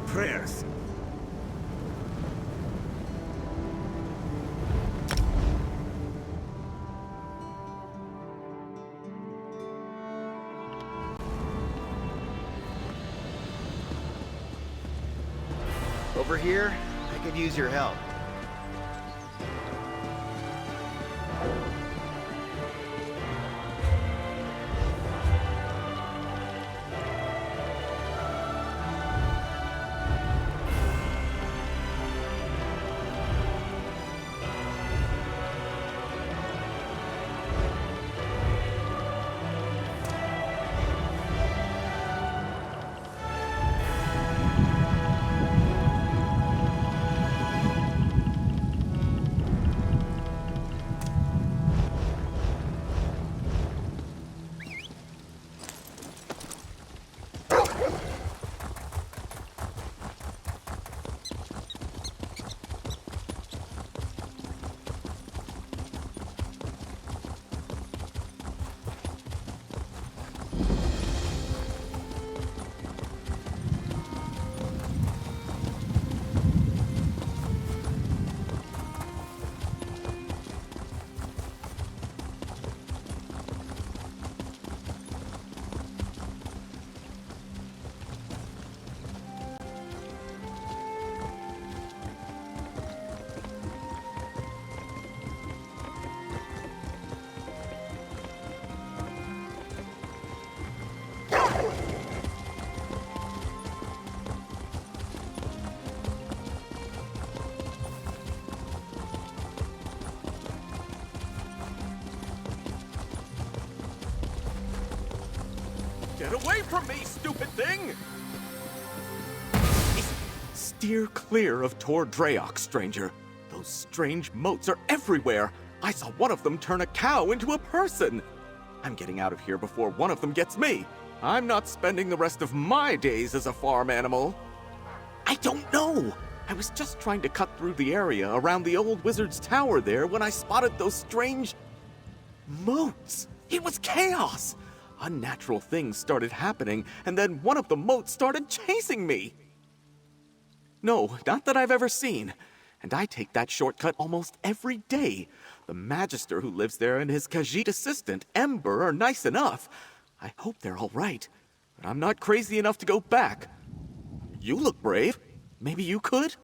prayers. Over here, I could use your help. Get away from me, stupid thing! Steer clear of Tor Drayok, stranger. Those strange moats are everywhere. I saw one of them turn a cow into a person. I'm getting out of here before one of them gets me. I'm not spending the rest of my days as a farm animal. I don't know. I was just trying to cut through the area around the old wizard's tower there when I spotted those strange moats. It was chaos. Unnatural things started happening, and then one of the moats started chasing me. No, not that I've ever seen. And I take that shortcut almost every day. The Magister who lives there and his Khajiit assistant, Ember, are nice enough. I hope they're all right, but I'm not crazy enough to go back. You look brave. Maybe you could?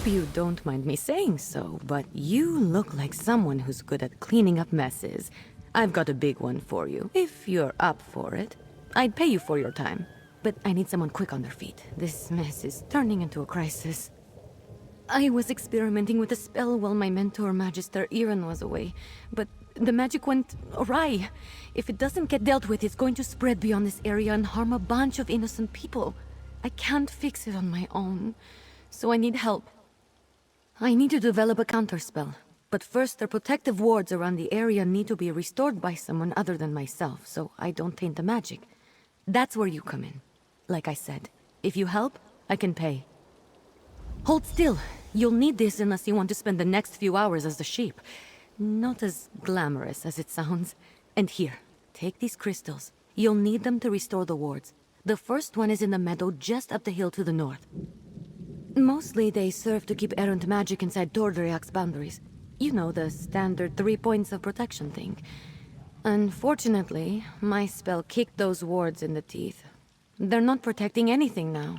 You don't mind me saying so, but you look like someone who's good at cleaning up messes. I've got a big one for you, if you're up for it. I'd pay you for your time, but I need someone quick on their feet. This mess is turning into a crisis. I was experimenting with a spell while my mentor, Magister Iran, was away, but the magic went awry. If it doesn't get dealt with, it's going to spread beyond this area and harm a bunch of innocent people. I can't fix it on my own, so I need help. I need to develop a counterspell, but first their protective wards around the area need to be restored by someone other than myself, so I don't taint the magic. That's where you come in. Like I said, if you help, I can pay. Hold still. You'll need this unless you want to spend the next few hours as a sheep. Not as glamorous as it sounds. And here, take these crystals. You'll need them to restore the wards. The first one is in the meadow just up the hill to the north. Mostly they serve to keep errant magic inside Tor Drayok's boundaries. You know, the standard 3 points of protection thing. Unfortunately, my spell kicked those wards in the teeth. They're not protecting anything now.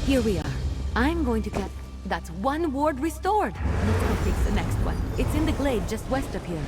Here we are. I'm going to get... That's one ward restored. Let's go fix the next one. It's in the glade just west of here.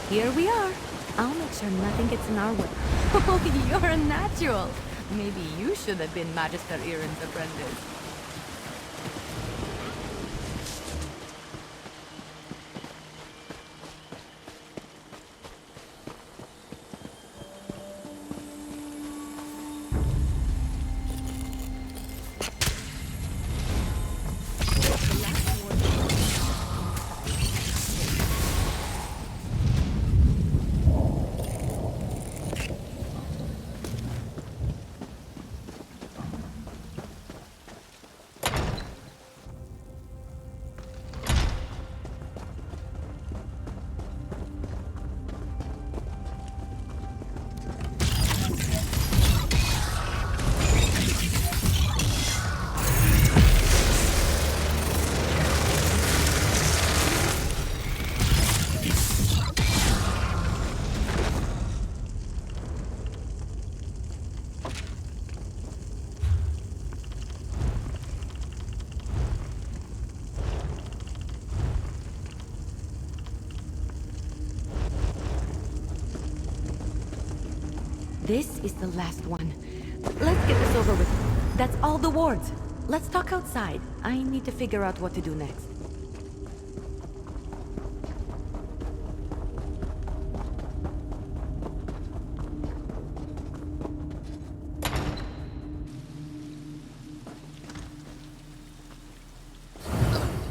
Here we are. I'll make sure nothing gets in our way. Oh, you're a natural. Maybe you should have been Magister Iren's apprentice. This is the last one. Let's get this over with. That's all the wards. Let's talk outside. I need to figure out what to do next.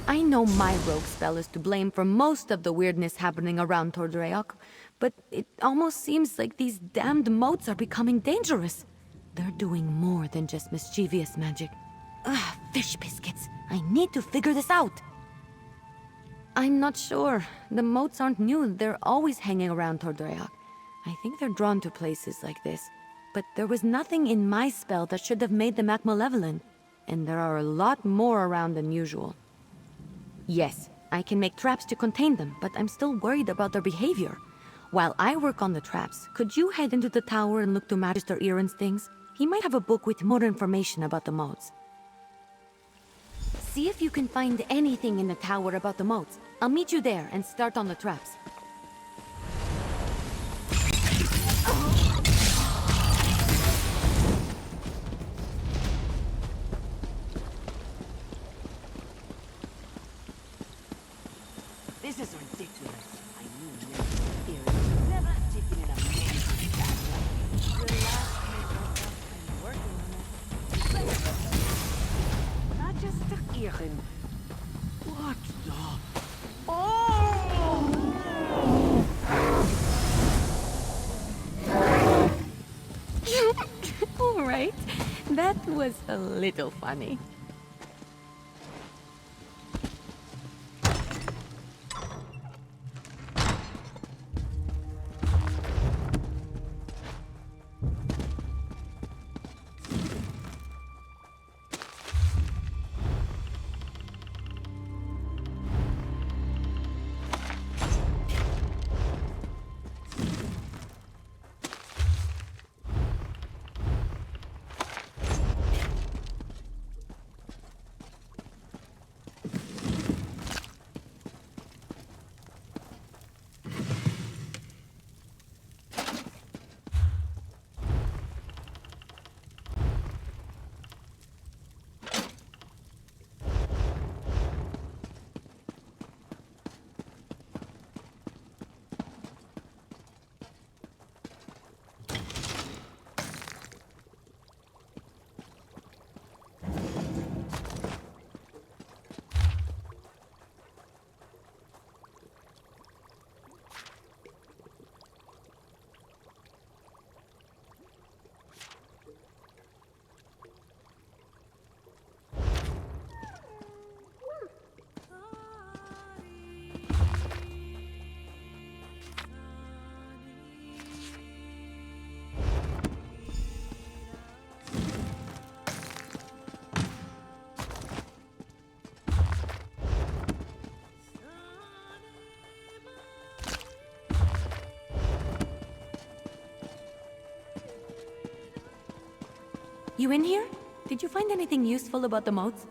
I know my rogue spell is to blame for most of the weirdness happening around Tordreok, but it almost seems like these damned moats are becoming dangerous. They're doing more than just mischievous magic. Ugh, fish biscuits. I need to figure this out. I'm not sure. The moats aren't new. They're always hanging around Tordreok. I think they're drawn to places like this. But there was nothing in my spell that should have made them act malevolent. And there are a lot more around than usual. Yes, I can make traps to contain them, but I'm still worried about their behavior. While I work on the traps, could you head into the tower and look to Magister Iren's things? He might have a book with more information about the moats. See if you can find anything in the tower about the moats. I'll meet you there and start on the traps. This is ridiculous. I knew never. Never taken it amazing that way. Relax, I'm working on it. Not just the Iren. What the? Oh! All right, that was a little funny. You in here? Did you find anything useful about the moats?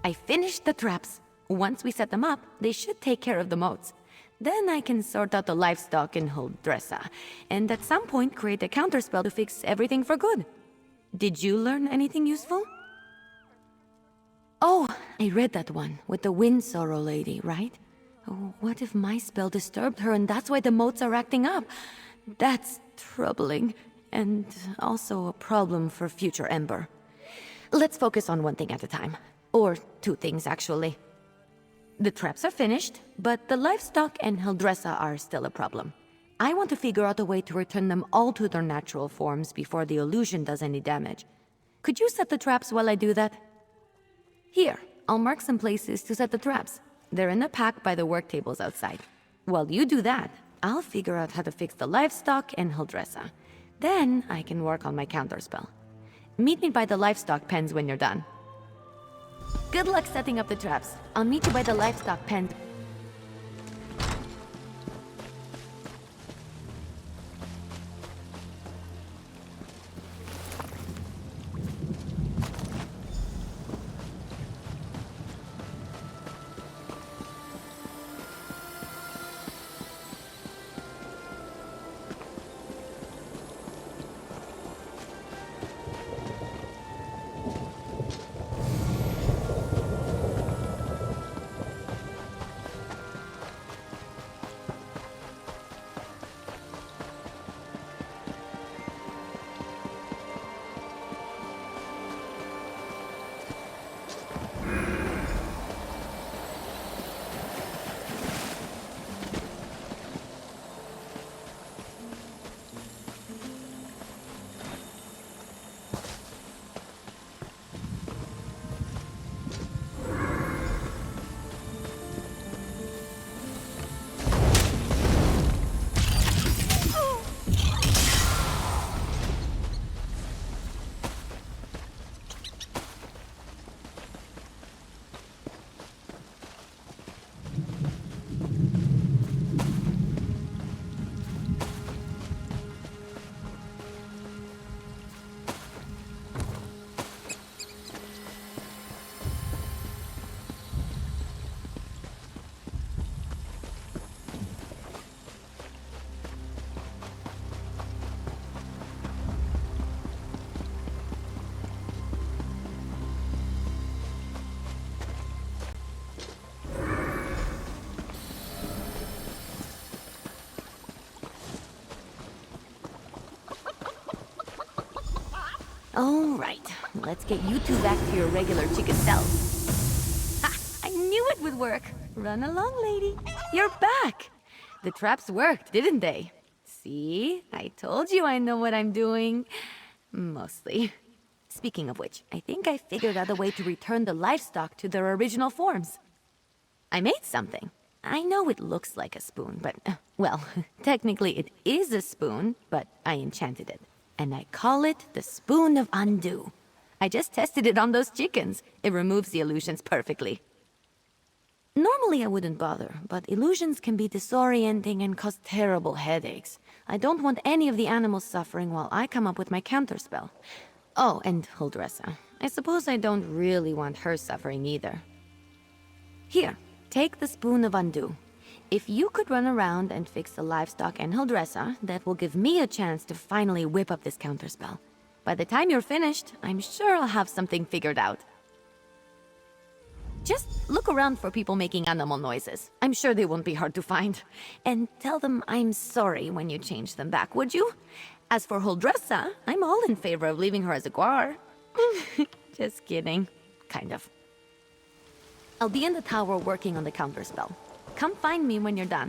I finished the traps. Once we set them up, they should take care of the moats. Then I can sort out the livestock in Huldressa, and at some point create a counterspell to fix everything for good. Did you learn anything useful? Oh, I read that one, with the Wind Sorrow lady, right? Oh, what if my spell disturbed her and that's why the moats are acting up? That's troubling, and also a problem for future Ember. Let's focus on one thing at a time. Or two things, actually. The traps are finished, but the livestock and Huldressa are still a problem. I want to figure out a way to return them all to their natural forms before the illusion does any damage. Could you set the traps while I do that? Here, I'll mark some places to set the traps. They're in a pack by the work tables outside. While you do that, I'll figure out how to fix the livestock and Huldressa. Then I can work on my counterspell. Meet me by the livestock pens when you're done. Good luck setting up the traps. I'll meet you by the livestock pen. All right, let's get you two back to your regular chicken selves. Ha! I knew it would work. Run along, lady. You're back. The traps worked, didn't they? See? I told you I know what I'm doing. Mostly. Speaking of which, I think I figured out a way to return the livestock to their original forms. I made something. I know it looks like a spoon, but, well, technically it is a spoon, but I enchanted it. And I call it the Spoon of Undo. I just tested it on those chickens. It removes the illusions perfectly. Normally I wouldn't bother, but illusions can be disorienting and cause terrible headaches. I don't want any of the animals suffering while I come up with my counterspell. Oh, and Huldressa. I suppose I don't really want her suffering either. Here, take the Spoon of Undo. If you could run around and fix the livestock and Huldressa, that will give me a chance to finally whip up this counterspell. By the time you're finished, I'm sure I'll have something figured out. Just look around for people making animal noises. I'm sure they won't be hard to find. And tell them I'm sorry when you change them back, would you? As for Huldressa, I'm all in favor of leaving her as a guar. Just kidding. Kind of. I'll be in the tower working on the counterspell. Come find me when you're done.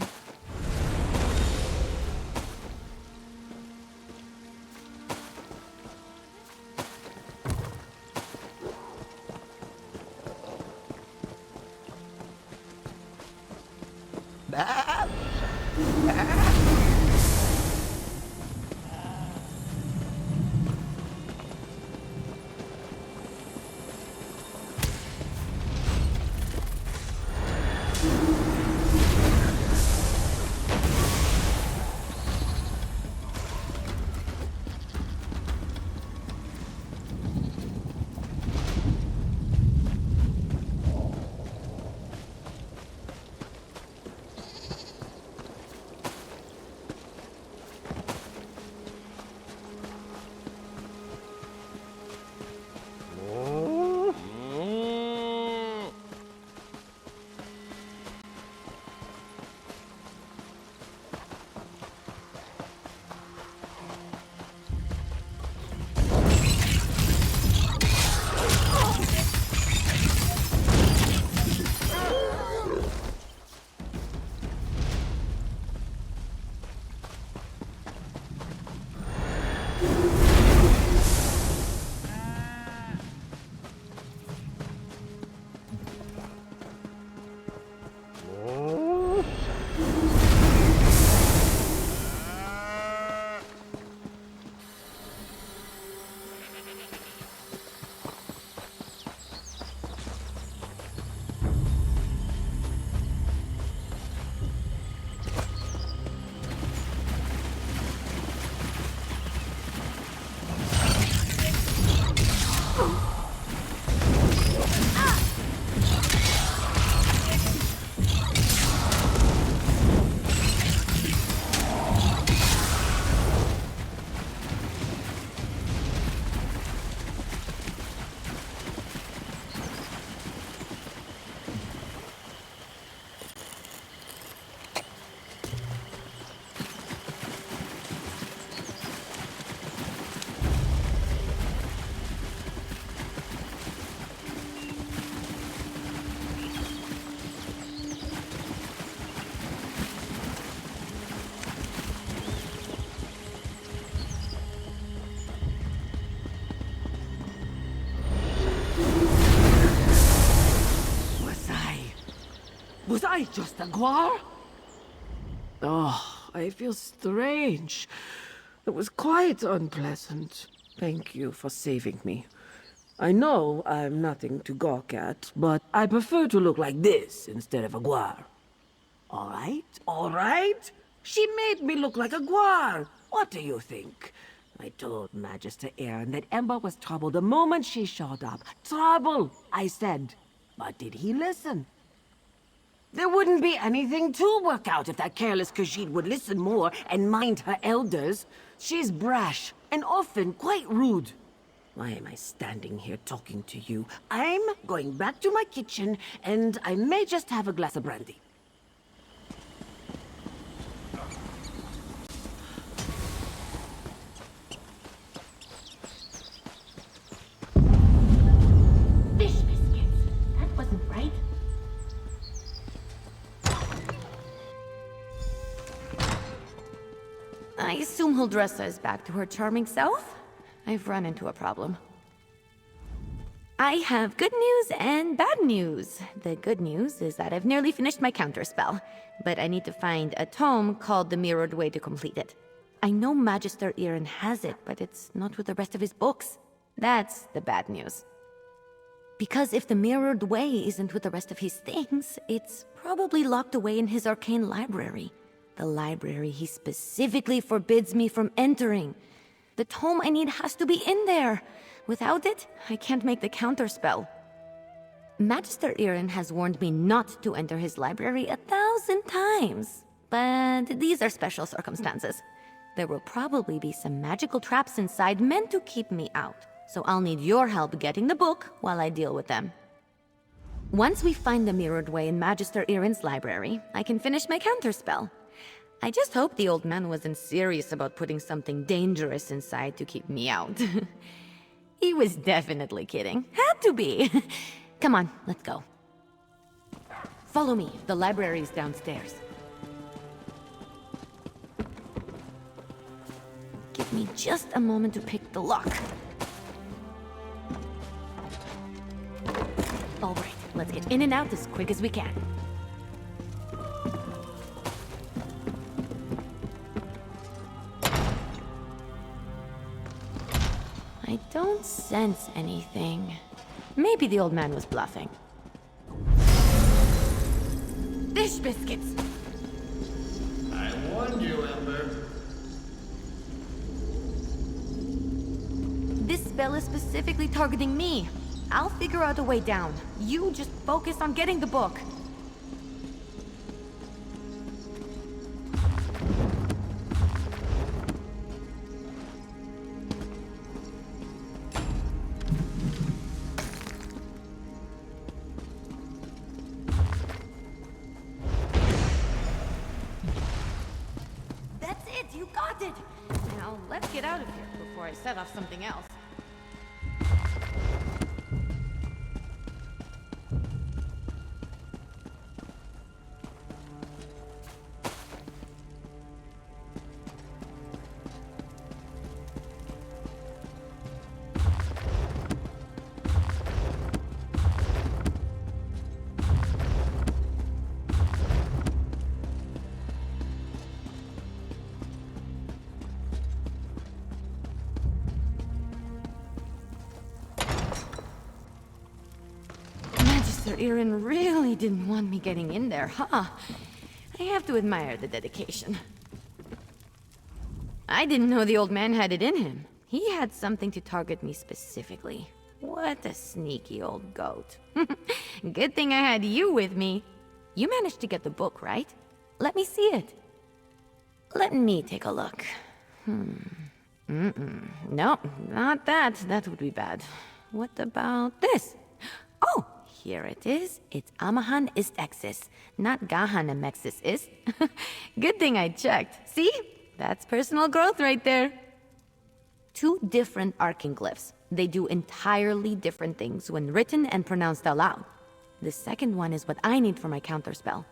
I just a guar? Oh, I feel strange. It was quite unpleasant. Thank you for saving me. I know I'm nothing to gawk at, but I prefer to look like this instead of a guar. All right? She made me look like a guar. What do you think? I told Magister Aaron that Ember was trouble the moment she showed up. Trouble, I said. But did he listen? There wouldn't be anything to work out if that careless Khajiit would listen more and mind her elders. She's brash and often quite rude. Why am I standing here talking to you? I'm going back to my kitchen, and I may just have a glass of brandy. Fish biscuits. That wasn't right. I assume he'll dress us back to her charming self? I've run into a problem. I have good news and bad news. The good news is that I've nearly finished my counterspell, but I need to find a tome called The Mirrored Way to complete it. I know Magister Aaron has it, but it's not with the rest of his books. That's the bad news. Because if the Mirrored Way isn't with the rest of his things, it's probably locked away in his arcane library. The library he specifically forbids me from entering. The tome I need has to be in there. Without it, I can't make the counterspell. Magister Aaron has warned me not to enter his library 1,000 times. But these are special circumstances. There will probably be some magical traps inside meant to keep me out. So I'll need your help getting the book while I deal with them. Once we find the Mirrored Way in Magister Aaron's library, I can finish my counterspell. I just hope the old man wasn't serious about putting something dangerous inside to keep me out. He was definitely kidding. Had to be. Come on, let's go. Follow me. The library's downstairs. Give me just a moment to pick the lock. All right, let's get in and out as quick as we can. I don't sense anything. Maybe the old man was bluffing. Fish biscuits! I warned you, Ember. This spell is specifically targeting me. I'll figure out a way down. You just focus on getting the book. That's it! You got it! Now, let's get out of here before I set off something else. Aaron really didn't want me getting in there, huh? I have to admire the dedication. I didn't know the old man had it in him. He had something to target me specifically. What a sneaky old goat. Good thing I had you with me. You managed to get the book, right? Let me see it. Let me take a look. No, not that. That would be bad. What about this? Oh! Here it is. It's Amahan ist Exis, not Gahan Amexis ist. Good thing I checked. See? That's personal growth right there. Two different arcane glyphs. They do entirely different things when written and pronounced aloud. The second one is what I need for my counterspell.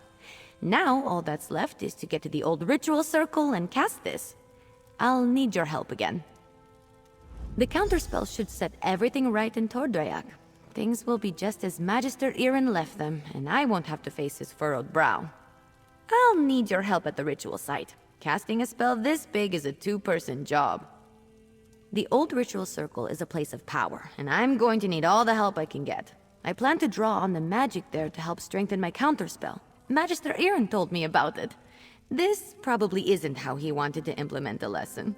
Now, all that's left is to get to the old ritual circle and cast this. I'll need your help again. The counterspell should set everything right in Tordreyak. things will be just as Magister Irin left them, and I won't have to face his furrowed brow. I'll need your help at the ritual site. Casting a spell this big is a two-person job. The old ritual circle is a place of power, and I'm going to need all the help I can get. I plan to draw on the magic there to help strengthen my counterspell. Magister Irin told me about it. This probably isn't how he wanted to implement the lesson.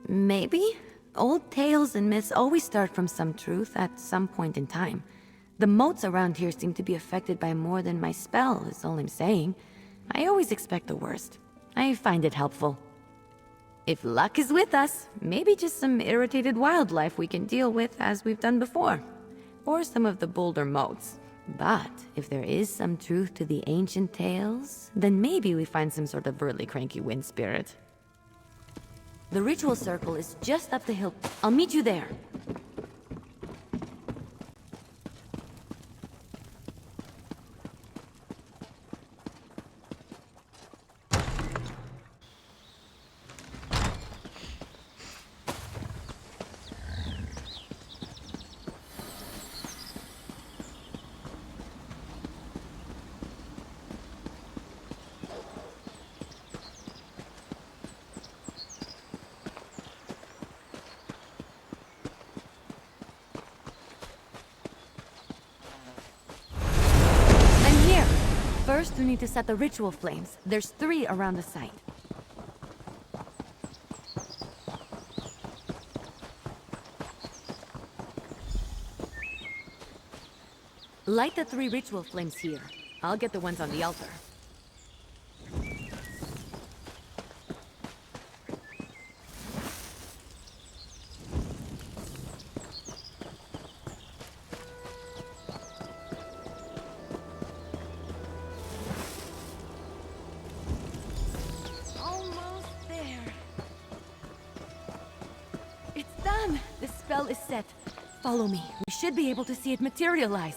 Maybe? Old tales and myths always start from some truth at some point in time. The moats around here seem to be affected by more than my spell, is all I'm saying. I always expect the worst. I find it helpful. If luck is with us, maybe just some irritated wildlife we can deal with as we've done before. Or some of the bolder moats. But if there is some truth to the ancient tales, then maybe we find some sort of really cranky wind spirit. The ritual circle is just up the hill. I'll meet you there. First, we need to set the ritual flames. There's 3 around the site. Light the 3 ritual flames here. I'll get the ones on the altar. The spell is set. Follow me. We should be able to see it materialize.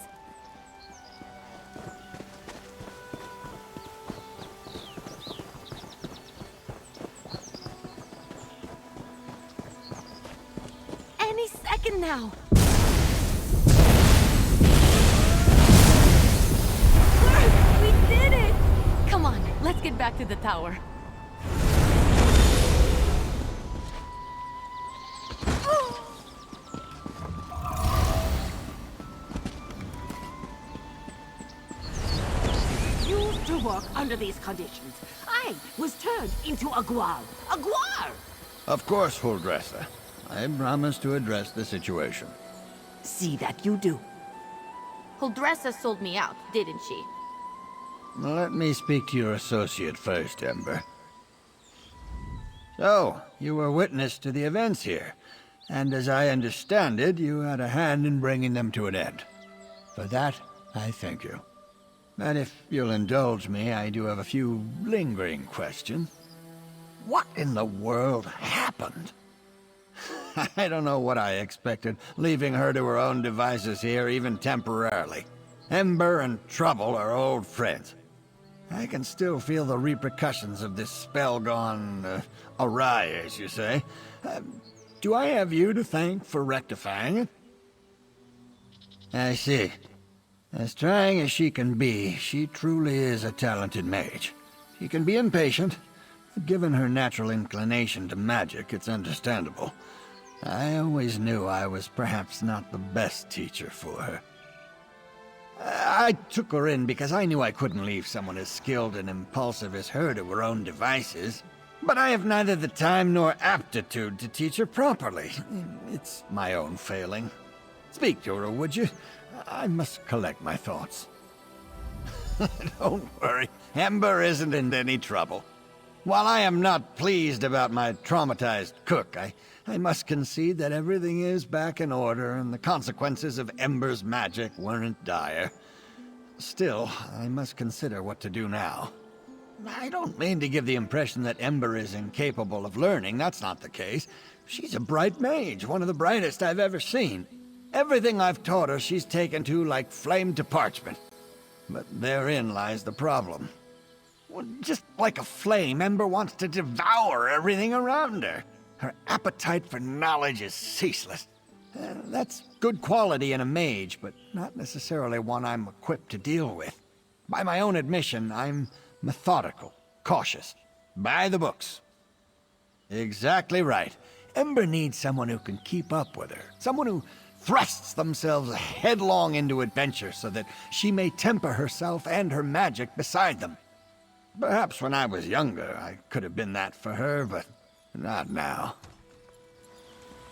Any second now. We did it! Come on, let's get back to the tower. Work under these conditions. I was turned into a guar. A guar! Of course, Huldressa. I promise to address the situation. See that you do. Huldressa sold me out, didn't she? Let me speak to your associate first, Ember. So, you were witness to the events here, and as I understand it, you had a hand in bringing them to an end. For that, I thank you. And if you'll indulge me, I do have a few lingering questions. What in the world happened? I don't know what I expected, leaving her to her own devices here, even temporarily. Ember and Trouble are old friends. I can still feel the repercussions of this spell gone awry, as you say. Do I have you to thank for rectifying it? I see. As trying as she can be, she truly is a talented mage. She can be impatient, but given her natural inclination to magic, it's understandable. I always knew I was perhaps not the best teacher for her. I took her in because I knew I couldn't leave someone as skilled and impulsive as her to her own devices. But I have neither the time nor aptitude to teach her properly. It's my own failing. Speak to her, would you? I must collect my thoughts. Don't worry, Ember isn't in any trouble. While I am not pleased about my traumatized cook, I must concede that everything is back in order and the consequences of Ember's magic weren't dire. Still, I must consider what to do now. I don't mean to give the impression that Ember is incapable of learning. That's not the case. She's a bright mage, one of the brightest I've ever seen. Everything I've taught her she's taken to like flame to parchment. But therein lies the problem. Well, just like a flame, Ember wants to devour everything around her. Her appetite for knowledge is ceaseless. That's good quality in a mage, but not necessarily one I'm equipped to deal with. By my own admission, I'm methodical, cautious, by the books. Exactly right. Ember needs someone who can keep up with her. Someone who thrusts themselves headlong into adventure so that she may temper herself and her magic beside them. Perhaps when I was younger, I could have been that for her, but not now.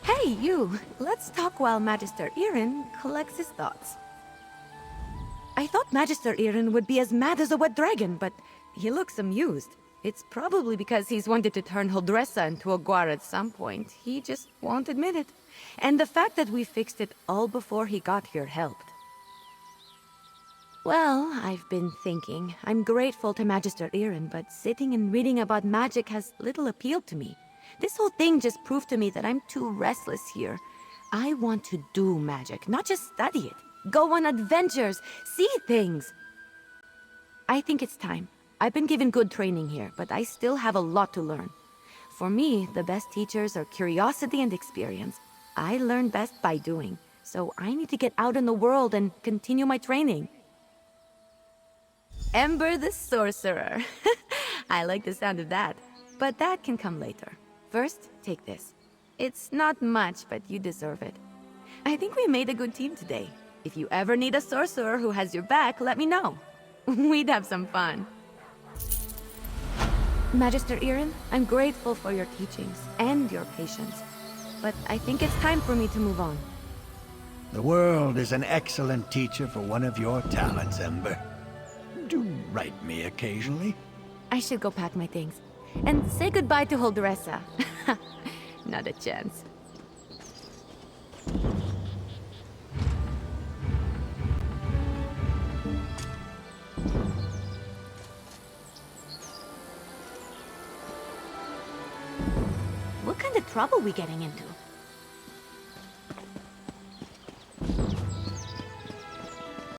Hey, you! Let's talk while Magister Irin collects his thoughts. I thought Magister Irin would be as mad as a wet dragon, but he looks amused. It's probably because he's wanted to turn Holdressa into a guar at some point. He just won't admit it. And the fact that we fixed it all before he got here helped. Well, I've been thinking. I'm grateful to Magister Irin, but sitting and reading about magic has little appeal to me. This whole thing just proved to me that I'm too restless here. I want to do magic, not just study it. Go on adventures, see things. I think it's time. I've been given good training here, but I still have a lot to learn. For me, the best teachers are curiosity and experience. I learn best by doing, so I need to get out in the world and continue my training. Ember the Sorcerer. I like the sound of that, but that can come later. First, take this. It's not much, but you deserve it. I think we made a good team today. If you ever need a sorcerer who has your back, let me know. We'd have some fun. Magister Irin, I'm grateful for your teachings and your patience, but I think it's time for me to move on. The world is an excellent teacher for one of your talents, Ember. Do write me occasionally. I should go pack my things. And say goodbye to Holdressa. Not a chance. What kind of trouble we getting into?